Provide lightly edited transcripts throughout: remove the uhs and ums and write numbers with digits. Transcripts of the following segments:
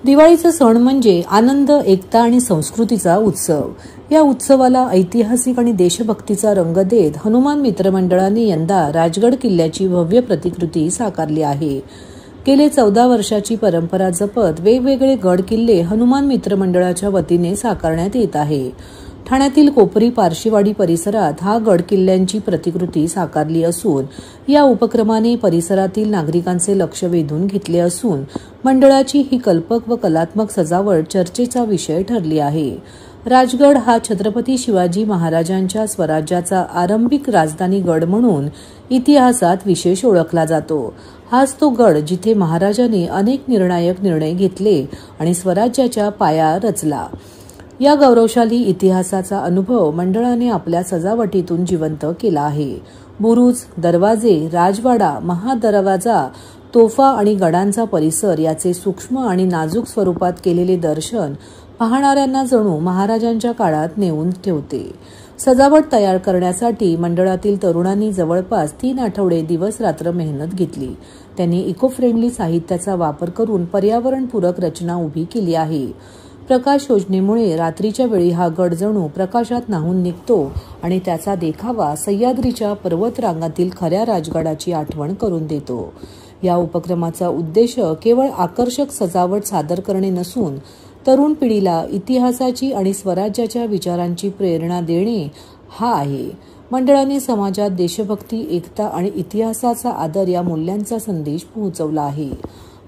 दिवाळीचा सण म्हणजे आनंद, एकता आणि संस्कृतीचा उत्सव। या उत्सवाला ऐतिहासिक आणि देशभक्तीचा रंग देत हनुमान मित्रमंडळाने यंदा राजगड किल्ल्याची भव्य प्रतिकृती साकारली आहे। गेले 14 वर्षाची परंपरा जपत वेगवेगळे गड किल्ले हनुमान मित्रमंडळाच्या वतीने साकारण्यात येत आहे। ठाण्यातील कोपरी पारशीवाडी परिसरात हा गड किल्ल्यांची प्रतिकृती साकारली असून या उपक्रमाने परिसरातील नागरिकांचे लक्ष वेधून घेतले असून मंडळाची ही कल्पक व कलात्मक सजावट चर्चेचा विषय ठरली आहे। राजगड हा छत्रपती शिवाजी महाराजांच्या स्वराज्याचा आरंभिक राजधानी गड म्हणून इतिहासात विशेष ओळखला जातो। हाच तो गड जिथे महाराजांनी अनेक निर्णायक निर्णय घेतले आणि स्वराज्याचा पाया रचला। या गौरवशाली इतिहासाचा अनुभव मंडळाने आपल्या सजावटीतून जिवंत केला आहे। बुरुज, दरवाजे, राजवाडा, महादरवाजा, तोफा आणि गडांचा परिसर याचे सूक्ष्म आणि नाजूक स्वरूपात केलेले दर्शन पाहणाऱ्यांना जणू महाराजांच्या काळात नेऊन ठेवते। सजावट तयार करण्यासाठी मंडळातील तरुणांनी जवळपास 3 आठवडे दिवस रात्र मेहनत घेतली। त्यांनी इको फ्रेंडली साहित्याचा वापर करून पर्यावरणपूरक रचना उभी केली आहे। प्रकाश योजनेमुळे रात्रीच्या वेळी हा गड जणू प्रकाशात न्हाऊन निघतो आणि त्याचा देखावा सह्याद्रीच्या पर्वतरांगातील खऱ्या राजगडाची आठवण करून देतो। या उपक्रमाचा उद्देश केवळ आकर्षक सजावट सादर करणे नसून तरुण पिढीला इतिहासाची आणि स्वराज्याच्या विचारांची प्रेरणा देणे हा आहे। मंडळाने समाजात देशभक्ती, एकता आणि इतिहासाचा आदर या मूल्यांचा संदेश पोहोचवला आहे।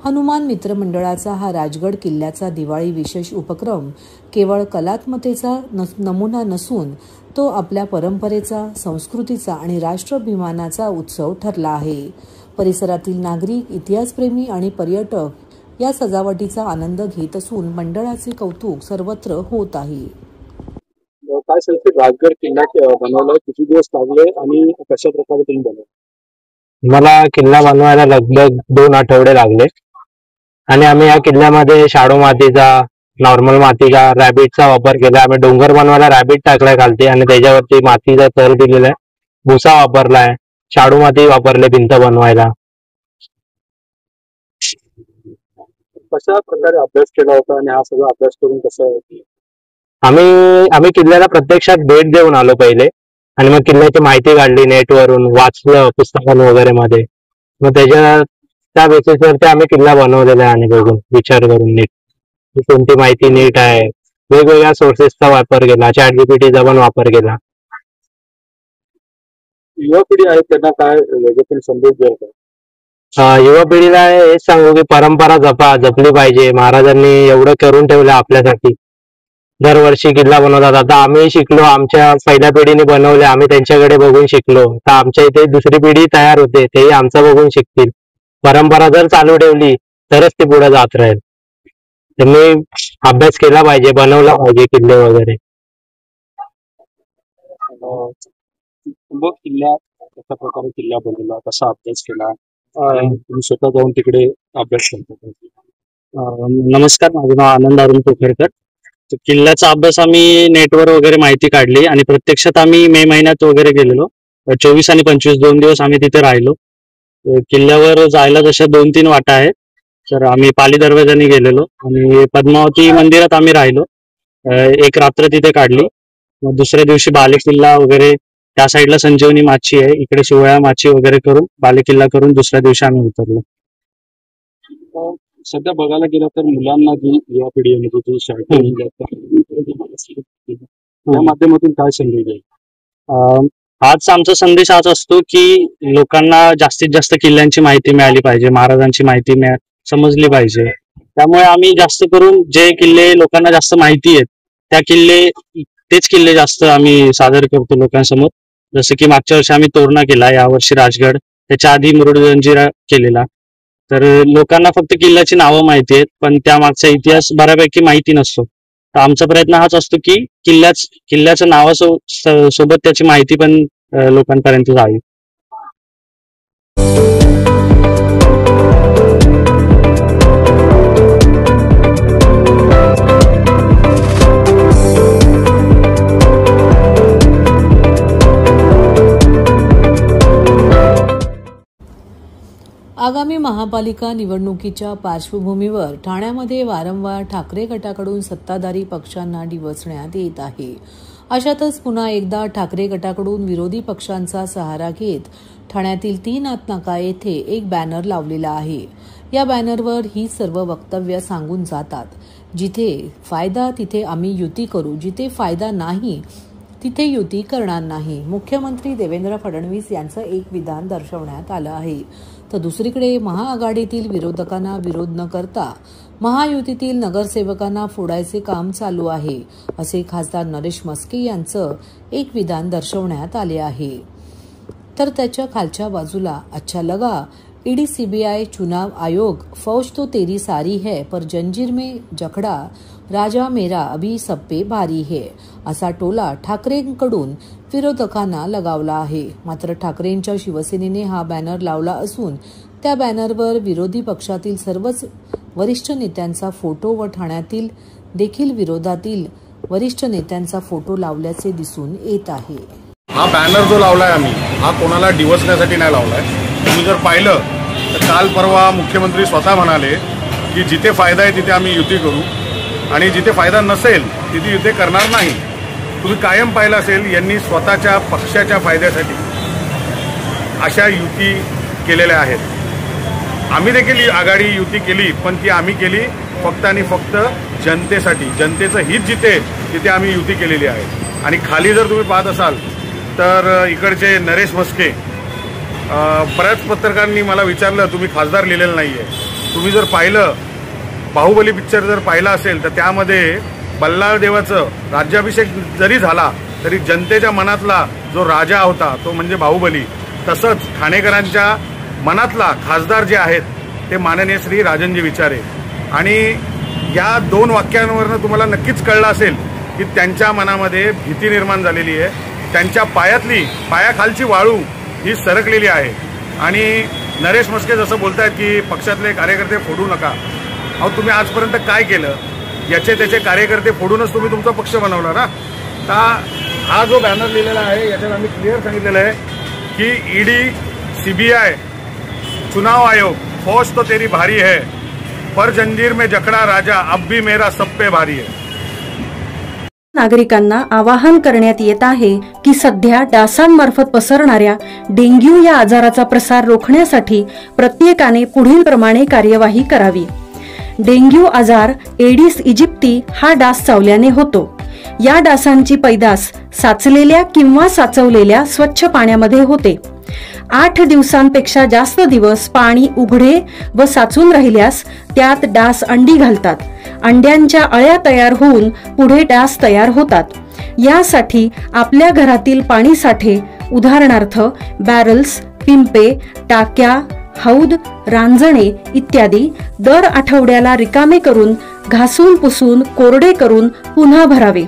हनुमान मित्रमंडळाचा हा राजगड किल्ल्याचा दिवाळी विशेष उपक्रम केवळ कलात्मतेचा नमुना नसून तो आपल्या परंपरेचा, संस्कृतीचा आणि राष्ट्राभिमानाचा उत्सव ठरला आहे। परिसरातील नागरिक, इतिहासप्रेमी आणि पर्यटक या सजावटीचा आनंद घेत असून मंडळाचे कौतुक सर्वत्र होत आहे। काय सांगते, राजगड किल्ला बनवला किती दिवस लागले आणि कशा प्रकारे तुम्ही बनवला? मला किल्ला बनवायला लगभग 2 आठवडे लागले आणि आम्ही या किल्ल्यामध्ये शाडू मातीचा, नॉर्मल मातीचा, रॅबिटचा वापर केला। आम्ही डोंगर बनवायला रॅबिट टाकलाय खालती आणि त्याच्यावरती मातीचा थर दिलेला आहे, भुसा वापरलाय, शाडू माती वापरले भिंत बनवायला। कशा प्रकारे अभ्यास केला होता आणि हा सगळा अभ्यास करून कसं आम्ही किल्ल्याला प्रत्यक्षात भेट देऊन आलो पहिले आणि मग किल्ल्याची माहिती काढली, नेटवरून वाचलं पुस्तकां वगैरे मध्ये। मग त्या बेसिसवरती आम्ही किल्ला बनवलेला आहे आणि बघून विचार करून नीट कोणती माहिती नीट आहे, वेगवेगळ्या सोर्सेसचा वापर केला, ChatGPTचा पण वापर केला। युवा पिढी आहे त्यांना काय वेगळं संदेश द्यायचा? युवा पिढीला हेच सांगू की परंपरा जपली पाहिजे। महाराजांनी एवढं करून ठेवलं आपल्यासाठी, दरवर्षी किल्ला बनवतात। आता आम्ही शिकलो, आमच्या पहिल्या पिढीने बनवले, आम्ही त्यांच्याकडे बघून शिकलो, तर आमच्या इथे दुसरी पिढी तयार होते, तेही आमचं बघून शिकतील। परंपरा जर चालू ठेवली तरच ती पुढे जात राहील। त्यांनी अभ्यास केला पाहिजे, बनवला पाहिजे किल्ले वगैरे। किल्ला कशा प्रकारे किल्ला बनवला, कसा अभ्यास केला, तुम्ही स्वतः जाऊन तिकडे अभ्यास करता? नमस्कार, माझं नाव आनंद अरुण पोखरकर। किल्ल्याचा अभ्यास आम्ही नेटवर वगैरे माहिती काढली आणि प्रत्यक्षात आम्ही मे महिन्यात वगैरे गेलेलो। 24 आणि 25 2 दिवस आम्ही तिथे राहिलो। किल्ल्यावर जायला तशा 2-3 वाटा आहेत, तर आम्ही पाली दरवाजाने गेलेलो आणि पद्मावती मंदिरात आम्ही राहिलो, एक रात्र तिथे काढली। मग दुसऱ्या दिवशी बालेकिल्ला वगैरे त्या साईडला संजीवनी माची आहे, इकडे शिवळ्या माची वगैरे करून बालेकिल्ला करून दुसऱ्या दिवशी आम्ही उतरलो। सध्या बघायला गेलं तर मुलांना जी युवा पिढी आहे ती शाळेत त्या माध्यमातून काय संदेश द्याल? आज आमचा संदेश हाच असतो की लोकांना जास्तीत जास्त किल्ल्यांची माहिती मिळाली पाहिजे, महाराजांची माहिती समजली पाहिजे। त्यामुळे आम्ही जास्त करून जे किल्ले लोकांना जास्त माहिती आहेत तेच किल्ले जास्त आम्ही सादर करतो लोकांसमोर। जसं की मागच्या वर्षी आम्ही तोरणा केला, यावर्षी राजगड, त्याच्या आधी मुरुड जंजिरा केलेला। तर लोकांना फक्त किल्ल्याची नावं माहिती आहेत, पण त्यामागचा इतिहास बऱ्यापैकी माहिती नसतो। तर आमचा प्रयत्न हाच असतो की किल्ल्याच्या नावासोबत त्याची माहिती पण लोकांपर्यंत जावी। आगामी महापालिका निवडणुकीच्या पार्श्वभूमीवर ठाण्यामध्ये वारंवार ठाकरे गटाकडून सत्ताधारी पक्षांना डिवचण्यात येत आहे. अशातच पुन्हा एकदा ठाकरे गटाकडून विरोधी पक्षांचा सहारा घेत ठाण्यातील 3 नाका येथे एक बॅनर लावलेला आहे. या बॅनरवर ही सर्व वक्तव्य सांगून जातात. जिथे फायदा तिथे आम्ही युती करू, जिथे फायदा नाही तिथे युती करणार नाही. मुख्यमंत्री देवेंद्र फडणवीस यांचं एक विधान दर्शवण्यात आलं आहे. तर दुसरीकडे महाआघाडीतील विरोधकांना विरोध न करता महायुतीतील नगरसेवकांना फोडायचे काम चालू आहे, असे खासदार नरेश म्हस्के यांचं एक विधान दर्शवण्यात आले आहे. तर त्याच्या खालच्या बाजूला अच्छा लगा ईडी सीबीआई चुनाव आयोग फौज तो तेरी सारी है पर जंजीर में जखड़ा राजा मेरा अभी सब पे भारी है असा टोला ठाकरेंकडून विरोधकांना लगावला आहे. मात्र ठाकरेंच्या शिवसेनेने हा बॅनर लावला असून त्या बॅनरवर विरोधी पक्षातील सर्वच वरिष्ठ नेत्यांचा फोटो व ठाण्यातील देखील विरोधातील वरिष्ठ नेत्यांचा फोटो लावल्याचे दिसून येत आहे. हा बॅनर जो लावलाय आम्ही, हा कोणाला डिवचण्यासाठी नाही लावलाय. तुम्ही जर पाहिलं तर काल परवा मुख्यमंत्री स्वतः म्हणाले की जिथे फायदा आहे तिथे आम्ही युती करू आणि जिथे फायदा नसेल तिथे युती करणार नाही. तुम्ही कायम पाहिलं असेल, यांनी स्वतःच्या पक्षाच्या फायद्यासाठी अशा युती केलेल्या आहेत. आम्ही देखील आघाडी युती केली, पण ती आम्ही केली फक्त आणि फक्त जनतेसाठी. जनतेचं हित जिथे तिथे आम्ही युती केलेली आहे. आणि खाली जर तुम्ही पाहत असाल तर इकडचे नरेश म्हस्के, बऱ्याच पत्रकारांनी मला विचारलं तुम्ही खासदार लिहिलेलं नाहीये. तुम्ही जर पाहिलं बाहुबली पिक्चर जर पाहिला असेल तर त्यामध्ये बल्लाळदेवाचं राज्याभिषेक जरी झाला तरी जनतेच्या मनातला जो राजा होता तो म्हणजे बाहुबली. तसंच ठाणेकरांच्या मनातला खासदार जे आहेत ते माननीय श्री राजनजी विचारे. आणि या 2 वाक्यांवरनं तुम्हाला नक्कीच कळलं असेल की त्यांच्या मनामध्ये भीती निर्माण झालेली आहे. त्यांच्या पायाखालची वाळू ही सरकलेली आहे. आणि नरेश म्हस्के जसं बोलतायत की पक्षातले कार्यकर्ते फोडू नका. अहो, तुम्ही आजपर्यंत काय केलं? त्याचे कार्यकर्ते फोडूनच तुम्ही तुमचा पक्ष बनवला ना. हा जो बॅनर लिहिलेला आहे याच्यात आम्ही क्लिअर सांगितलेलं आहे की ईडी सीबीआई चुनाव आयोग फौज तो तेरी भारी है पर जंजीर में जखड़ा राजा अब भी मेरा सब पे भारी है. नागरिकांना आवाहन करण्यात येत आहे की सध्या डासांमार्फत पसरणाऱ्या डेंग्यू या आजाराचा प्रसार रोखण्यासाठी प्रत्येकाने पुढील प्रमाणे कार्यवाही करावी. डेंग्यू आजार एडिस इजिप्ती हा डास चावल्याने होतो. या डासांची पैदास साचलेल्या किंवा साचवलेल्या स्वच्छ पाण्यामध्ये होते. 8 दिवसांपेक्षा जास्त दिवस पाणी उघडे व साचून राहिल्यास त्यात डास अंडी घालतात. अंड्यांच्या अळ्या तयार होऊन पुढे डास तयार होतात. यासाठी आपल्या घरातील पाणी साठे उदाहरणार्थ बॅरल्स, पिंपे, टाक्या, हौद, रांजणे इत्यादी दर आठवड्याला रिकामे करून घासून पुसून कोरडे करून पुन्हा भरावे.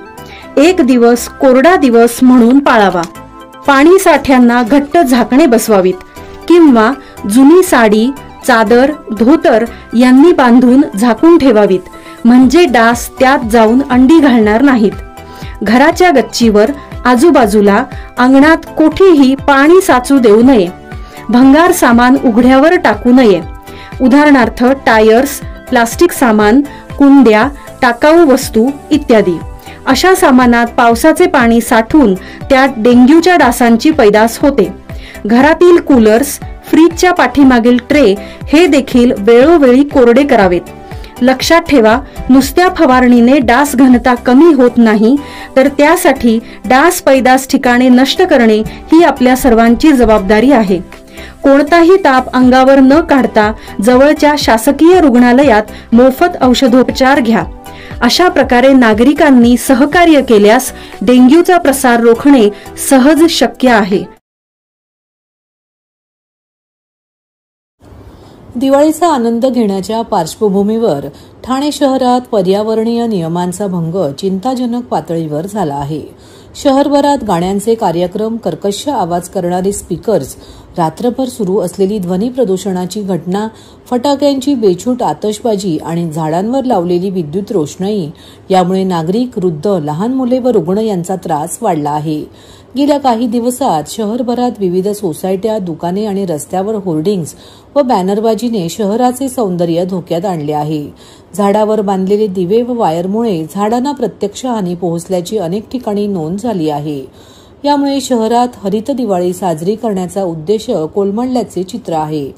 1 दिवस कोरडा दिवस म्हणून पाळावा. पाणी साठ्यांना घट्ट झाकणे बसवावीत किंवा जुनी साडी, चादर, धोतर यांनी बांधून झाकून ठेवावीत, म्हणजे डास त्यात जाऊन अंडी घालणार नाहीत. घराच्या गच्चीवर, आजूबाजूला, अंगणात कोठेही पाणी साचू देऊ नये. भंगार सामान उघड्यावर टाकू नये. उदाहरणार्थ टायर्स, प्लास्टिक सामान, कुंड्या, टाकाऊ वस्तू इत्यादी. अशा सामानात पावसाचे पाणी साठून त्यात डेंग्यूच्या डासांची पैदास होते. घरातील कूलर्स, फ्रीजच्या पाठीमागील ट्रे हे देखील वेळोवेळी कोरडे करावेत. लक्षात ठेवा, नुसत्या फवारणीने डास घनता कमी होत नाही, तर त्यासाठी डास पैदास ठिकाणे नष्ट करणे ही आपल्या सर्वांची जबाबदारी आहे. कोणताही ताप अंगावर न काढता जवळच्या शासकीय रुग्णालयात मोफत औषधोपचार घ्या. अशा प्रकारे नागरिकांनी सहकार्य केल्यास डेंग्यूचा प्रसार रोखणे सहज शक्य आहे. दिवाळीचा आनंद घेण्याच्या पार्श्वभूमीवर ठाणे शहरात पर्यावरणीय नियमांचा भंग चिंताजनक पातळीवर झाला आहे. शहरभरात गाण्यांचे कार्यक्रम, कर्कश आवाज करणारे स्पीकर्स, रात्रभर सुरू असलेली ध्वनी प्रदूषणाची घटना, फटाक्यांची बेछूट आतषबाजी आणि झाडांवर लावलेली विद्युत रोषणाई यामुळे नागरिक, वृद्ध, लहान मुले व रुग्ण यांचा त्रास वाढला आहे. गेल्या काही दिवसात शहरभरात विविध सोसायट्या, दुकाने आणि रस्त्यावर होर्डिंग्ज व बॅनरबाजीने शहराचे सौंदर्य धोक्यात आणले आहे. झाडावर बांधलेले दिवे व वायरमुळे झाडांना प्रत्यक्ष हानी पोहोचल्याची अनेक ठिकाणी नोंद झाली आहे. यामुळे शहरात हरित दिवाळी साजरी करण्याचा उद्देश कोलमडल्याचे चित्र आहे.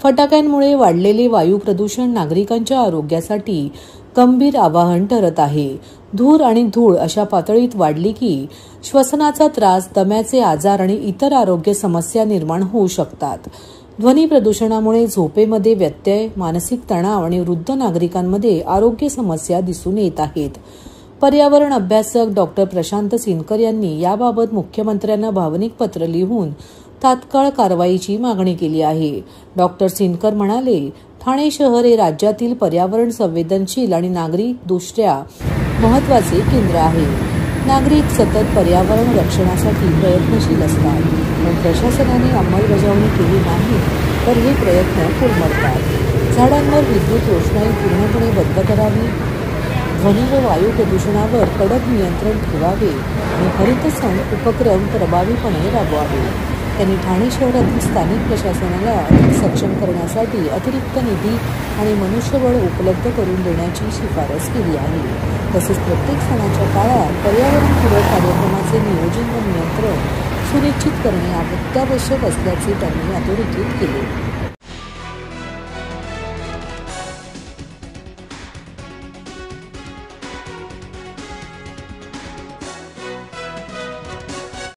फटाक्यांमुळे वाढलेले वायू प्रदूषण नागरिकांच्या आरोग्यासाठी गंभीर आव्हान ठरत आहे. धूर आणि धूळ अशा पातळीत वाढली की श्वसनाचा त्रास, दम्याचे आजार आणि इतर आरोग्य समस्या निर्माण होऊ शकतात. ध्वनी प्रदूषणामुळे झोपेमध्ये व्यत्यय, मानसिक तणाव आणि वृद्ध नागरिकांमध्ये आरोग्य समस्या दिसून येत आहेत. पर्यावरण अभ्यासक डॉक्टर प्रशांत सिनकर यांनी याबाबत मुख्यमंत्र्यांना भावनिक पत्र लिहून तात्काळ कारवाईची मागणी केली आहे. डॉक्टर सिनकर म्हणाले, ठाणे शहर हे राज्यातील पर्यावरण संवेदनशील आणि नागरिकदृष्ट्या महत्त्वाचे केंद्र आहे. नागरिक सतत पर्यावरण रक्षणासाठी प्रयत्नशील असतात, पण प्रशासनाने अंमलबजावणी केली नाही तर हे प्रयत्न कोलमडतात. झाडांवर विद्युत रोषणाई पूर्णपणे बंद करावी, ध्वनी व वायू प्रदूषणावर कडक नियंत्रण ठेवावे आणि हरित सण उपक्रम प्रभावीपणे राबवावे. त्यांनी ठाणे शहरातील स्थानिक प्रशासनाला अधिक सक्षम करण्यासाठी अतिरिक्त निधी आणि मनुष्यबळ उपलब्ध करून देण्याची शिफारस केली आहे. तसेच प्रत्येक सणाच्या काळात पर्यावरणपूरक कार्यक्रमाचे नियोजन व नियंत्रण सुनिश्चित करणे अत्यावश्यक असल्याचे त्यांनी अधोरेखित केले.